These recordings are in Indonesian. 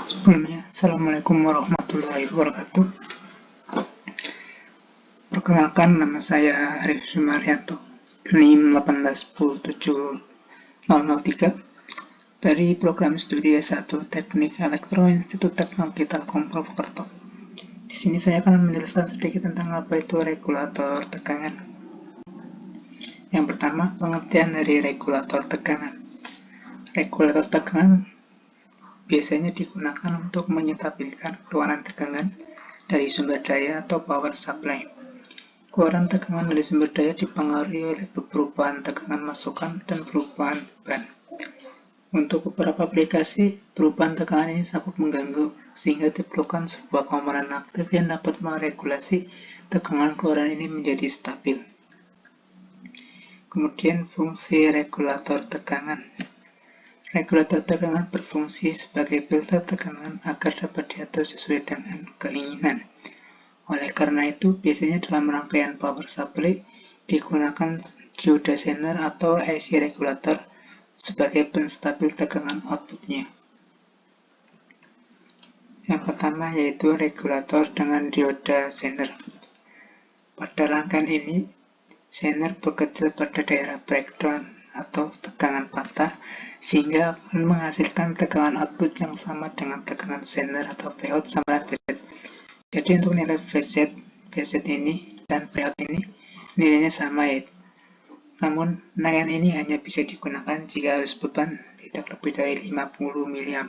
Sebelumnya, Assalamualaikum warahmatullahi wabarakatuh. Perkenalkan, nama saya Arif Sumaryanto, NIM 1817003 dari program studi S1 Teknik Elektro Institut Teknologi Telkom Purwokerto. Di sini saya akan menjelaskan sedikit tentang apa itu regulator tegangan. Yang pertama, pengertian dari regulator tegangan. Regulator tegangan biasanya digunakan untuk menstabilkan keluaran tegangan dari sumber daya atau power supply. Keluaran tegangan dari sumber daya dipengaruhi oleh perubahan tegangan masukan dan perubahan beban. Untuk beberapa aplikasi, perubahan tegangan ini sangat mengganggu, sehingga diperlukan sebuah komponen aktif yang dapat meregulasi tegangan keluaran ini menjadi stabil. Kemudian, fungsi regulator tegangan. Regulator tegangan berfungsi sebagai filter tegangan agar dapat diatur sesuai dengan keinginan. Oleh karena itu, biasanya dalam rangkaian power supply digunakan dioda Zener atau IC regulator sebagai penstabil tegangan outputnya. Yang pertama yaitu regulator dengan dioda Zener. Pada rangkaian ini, Zener bekerja pada daerah breakdown atau tegangan patah, sehingga akan menghasilkan tegangan output yang sama dengan tegangan Zener atau Vout sama dengan Vz. Jadi untuk nilai Vz ini dan Vout ini nilainya sama ya. Namun rangkaian ini hanya bisa digunakan jika arus beban tidak lebih dari 50 mA.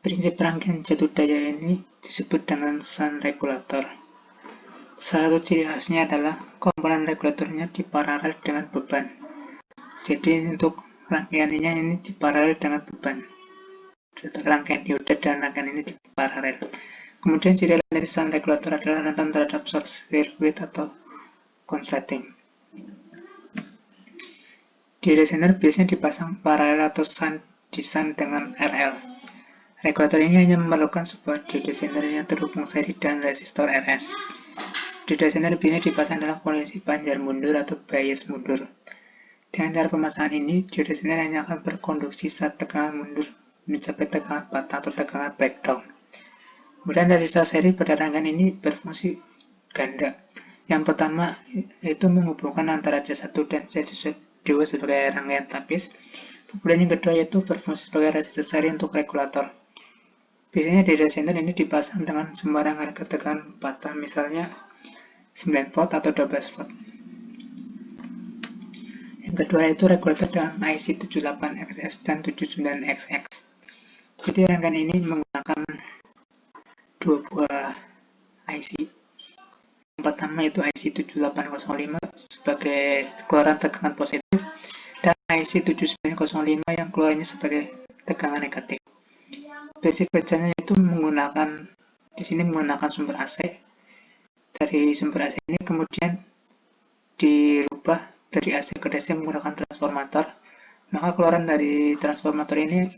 Prinsip rangkaian jatuh daya ini disebut dengan shunt regulator. Salah satu ciri khasnya adalah komponen regulatornya diparalel dengan beban. Jadi untuk rangkaiannya ini diparalel dengan beban. Rangkaian dioda dan rangkaian ini diparalel. Kemudian ciri lain dari shunt regulator adalah rentan terhadap short circuit atau konsleting. Dioda Zener biasanya dipasang paralel atau shunt dengan RL. Regulator ini hanya memerlukan sebuah dioda Zener yang terhubung seri dan resistor RS. Dioda Zener biasanya dipasang dalam kondisi panjar mundur atau bias mundur. Dengan cara pemasangan ini, dioda Zener hanya akan berkonduksi saat tegangan mundur mencapai tegangan patah atau tegangan breakdown. Kemudian resistor seri pada rangkaian ini berfungsi ganda. Yang pertama yaitu menghubungkan antara C1 dan C2 sebagai rangkaian tapis. Kemudian yang kedua yaitu berfungsi sebagai resistor seri untuk regulator. Biasanya dioda Zener ini dipasang dengan sembarang harga tegangan patah, misalnya 9 volt atau 12 volt. Yang kedua yaitu regulator dengan IC 78XX dan 79XX. Jadi rangkaian ini menggunakan dua buah IC. Yang pertama yaitu IC 7805 sebagai keluaran tegangan positif dan IC 7905 yang keluarnya sebagai tegangan negatif. Basic kerjanya itu di sini menggunakan sumber AC. Dari sumber AC ini kemudian dirubah dari AC ke DC menggunakan transformator. Maka keluaran dari transformator ini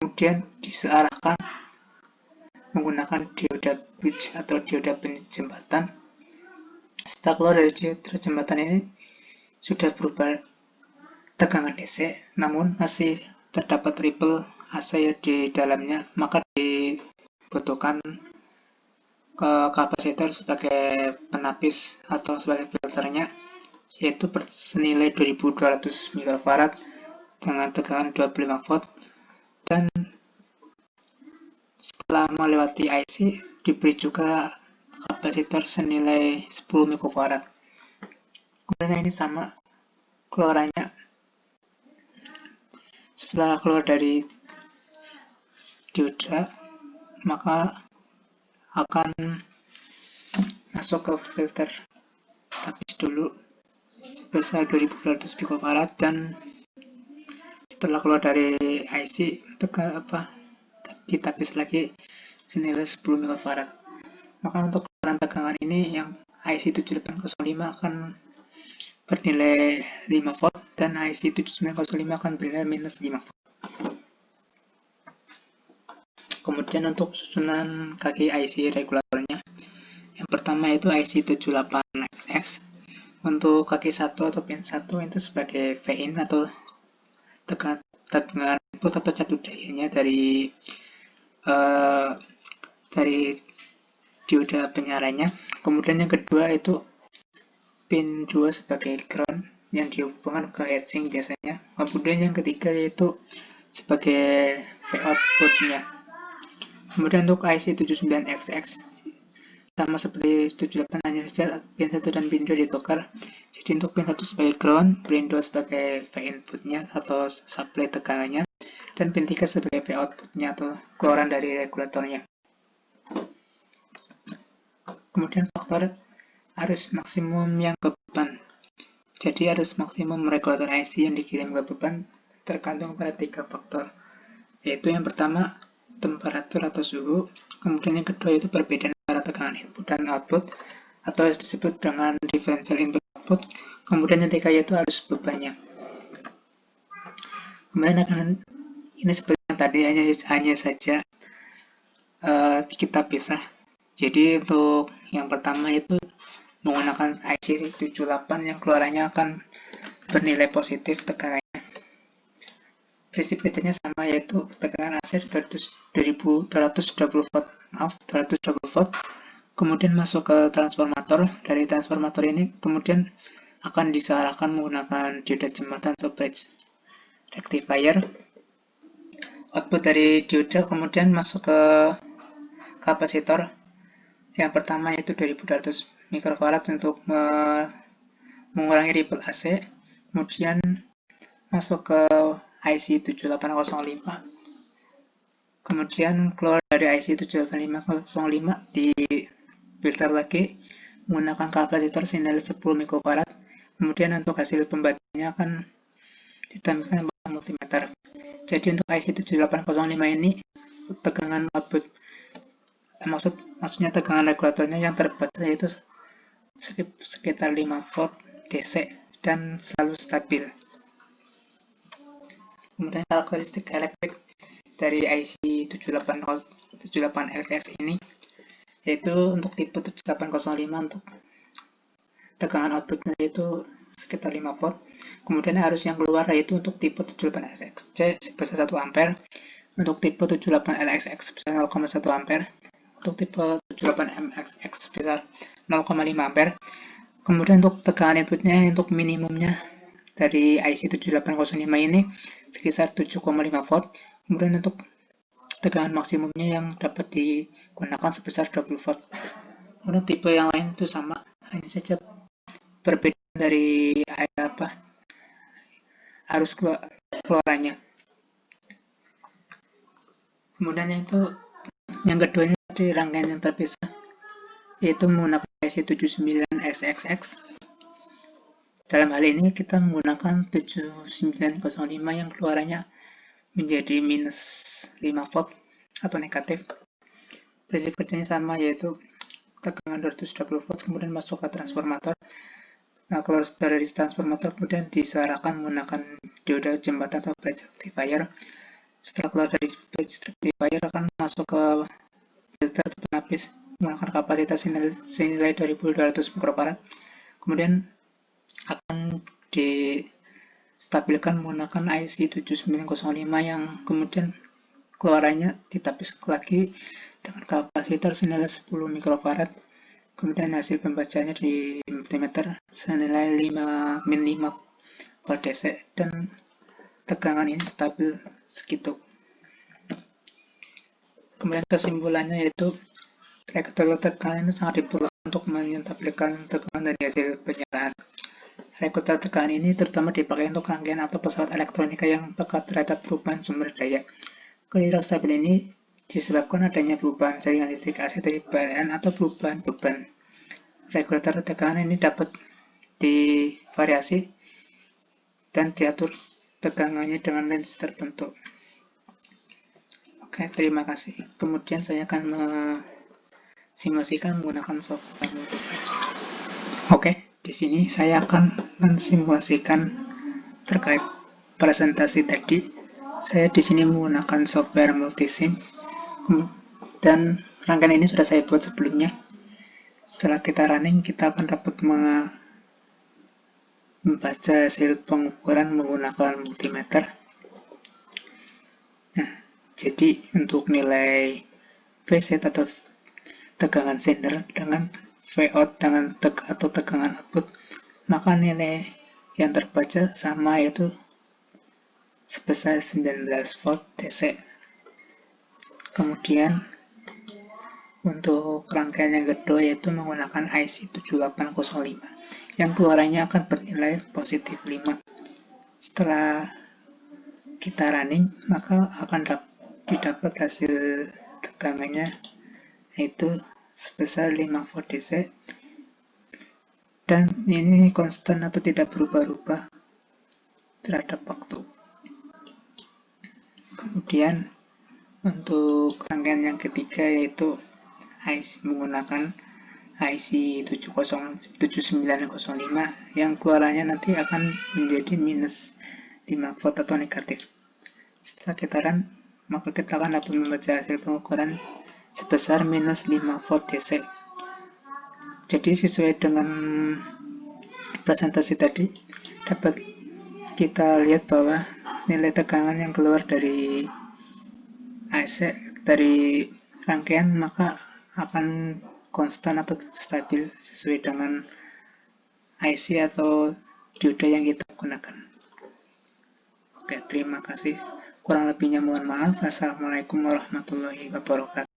kemudian disearahkan menggunakan dioda bridge atau dioda penjembatan. Setelah keluar dari dioda jembatan ini sudah berubah tegangan DC, namun masih terdapat ripple AC di dalamnya, maka dibutuhkan kapasitor sebagai penapis atau sebagai filternya, yaitu senilai 2200 mikrofarad dengan tegangan 25 volt, dan setelah melewati IC diberi juga kapasitor senilai 10 mikrofarad. Kemudian ini sama keluarannya. Setelah keluar dari dioda, maka akan masuk ke filter tapis dulu sebesar 2200 picofarad, dan setelah keluar dari IC ditapis lagi senilai 10 mikrofarad. Maka untuk keluaran tegangan ini yang IC 7805 akan bernilai 5 volt dan IC 7905 akan bernilai minus 5 volt. Kemudian untuk susunan kaki IC regulatornya, yang pertama itu IC 78XX. Untuk kaki 1 atau pin 1 itu sebagai Vin atau tegangan input atau cat dayanya dari dioda penyalanya. Kemudian yang kedua itu pin 2 sebagai ground yang dihubungkan ke heatsink biasanya. Kemudian yang ketiga yaitu sebagai output-nya. Kemudian untuk IC79XX sama seperti 78 hanya saja pin 1 dan pin 2 ditukar. Jadi untuk pin 1 sebagai ground, pin 2 sebagai V inputnya atau supply tegangannya, dan pin 3 sebagai V outputnya atau keluaran dari regulatornya. Kemudian faktor arus maksimum yang ke beban. Jadi arus maksimum regulator IC yang dikirim ke beban tergantung pada 3 faktor, yaitu yang pertama temperatur atau suhu, kemudian yang kedua itu perbedaan antara tegangan input dan output atau disebut dengan differential input output, kemudian yang ketiga yaitu arus bebannya. Kemudian ini seperti yang tadi hanya saja kita pisah. Jadi untuk yang pertama itu menggunakan IC78 yang keluarannya akan bernilai positif tegangannya. Prinsip kerjanya sama, yaitu tegangan AC 220 volt, kemudian masuk ke transformator. Dari transformator ini kemudian akan diarahkan menggunakan dioda jembatan atau bridge rectifier. Output dari dioda kemudian masuk ke kapasitor. Yang pertama yaitu 2200 mikrofarad untuk mengurangi ripple AC, kemudian masuk ke IC7805, kemudian keluar dari IC7805 di filter lagi menggunakan kapasitor senilai 10 mikrofarad. Kemudian untuk hasil pembacanya akan ditampilkan pada multimeter. Jadi untuk IC7805 ini tegangan output, maksudnya tegangan regulatornya yang terbaca yaitu sekitar 5 volt DC dan selalu stabil. Kemudian karakteristik elektrik dari IC78XX ini yaitu untuk tipe 7805 untuk tegangan outputnya yaitu sekitar 5 volt. Kemudian arus yang keluar yaitu untuk tipe 78XXC sebesar 1 ampere, untuk tipe 78LXX sebesar 0,1 ampere, untuk tipe 78MXX sebesar 0,5 ampere. Kemudian untuk tegangan inputnya untuk minimumnya dari IC7805 ini sekitar 7,5 volt. Kemudian untuk tegangan maksimumnya yang dapat digunakan sebesar 20 volt. Kemudian tipe yang lain itu sama, hanya saja perbedaan dari arus keluarannya. Kemudian yang keduanya dari rangkaian yang terpisah yaitu menggunakan IC79XXX. Dalam hal ini kita menggunakan 7905 yang keluarannya menjadi minus 5 volt atau negatif. Prinsip kerjanya sama, yaitu tegangan 220 volt kemudian masuk ke transformator. Nah, keluar dari transformator kemudian diarahkan menggunakan dioda jembatan atau bridge rectifier. Setelah keluar dari bridge rectifier akan masuk ke filter atau penapis menggunakan kapasitas senilai 2200 mikrofarad. Kemudian akan distabilkan menggunakan IC7905 yang kemudian keluarannya ditapis lagi dengan kapasitor senilai 10 mikrofarad. Kemudian hasil pembacanya di multimeter senilai 5 volt DC dan tegangan ini stabil segitu. Kemudian kesimpulannya yaitu regulator tegangan ini sangat diperlukan untuk menyentabilkan tegangan dari hasil penyataan. Regulator tegangan ini terutama dipakai untuk rangkaian atau pesawat elektronika yang peka terhadap perubahan sumber daya. Keliruan stabil ini disebabkan adanya perubahan jaringan listrik AC dari PLN atau perubahan beban. Regulator tegangan ini dapat divariasi dan diatur tegangannya dengan range tertentu. Oke, terima kasih. Kemudian saya akan simulasikan menggunakan software multimeter. Oke, di sini saya akan mensimulasikan terkait presentasi tadi. Saya di sini menggunakan software multisim dan rangkaian ini sudah saya buat sebelumnya. Setelah kita running, kita akan dapat membaca hasil pengukuran menggunakan multimeter. Jadi untuk nilai VZ atau tegangan sender dengan Vout dengan atau tegangan output, maka nilai yang terbaca sama, yaitu sebesar 19 volt DC. Kemudian untuk rangkaian yang kedua yaitu menggunakan IC 7805 yang keluarannya akan bernilai positif 5. Setelah kita running, maka akan didapat hasil tegangannya yaitu sebesar 5 volt DC, dan ini konstan atau tidak berubah-ubah terhadap waktu. Kemudian untuk rangkaian yang ketiga yaitu IC menggunakan IC 7905 yang keluarannya nanti akan menjadi minus 5 volt atau negatif. Setelah kita run, maka kita akan dapat membaca hasil pengukuran sebesar minus 5 volt DC. Jadi sesuai dengan presentasi tadi, dapat kita lihat bahwa nilai tegangan yang keluar dari AC dari rangkaian maka akan konstan atau stabil sesuai dengan IC atau dioda yang kita gunakan. Oke, terima kasih. Kurang lebihnya mohon maaf. Assalamualaikum warahmatullahi wabarakatuh.